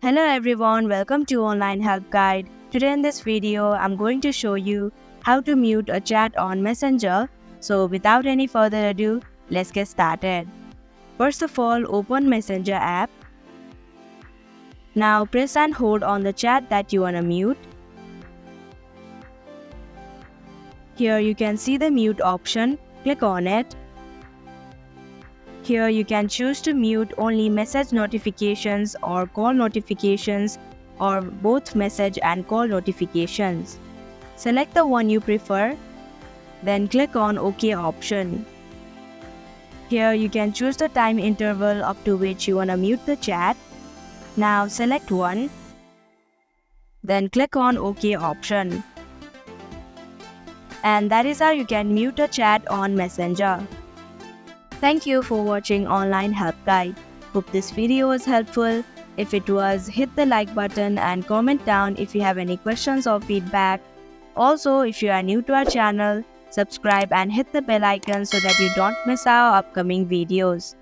Hello everyone, welcome to Online Help Guide. Today in this video, I'm going to show you how to mute a chat on Messenger. So without any further ado, let's get started. First of all, open Messenger app. Now press and hold on the chat that you want to mute. Here you can see the mute option, click on it. Here you can choose to mute only message notifications or call notifications or both message and call notifications. Select the one you prefer, then click on OK option. Here you can choose the time interval up to which you want to mute the chat. Now select one, then click on OK option. And that is how you can mute a chat on Messenger. Thank you for watching Online Help Guide. Hope this video was helpful. If it was, hit the like button and comment down if you have any questions or feedback. Also, if you are new to our channel, subscribe and hit the bell icon so that you don't miss our upcoming videos.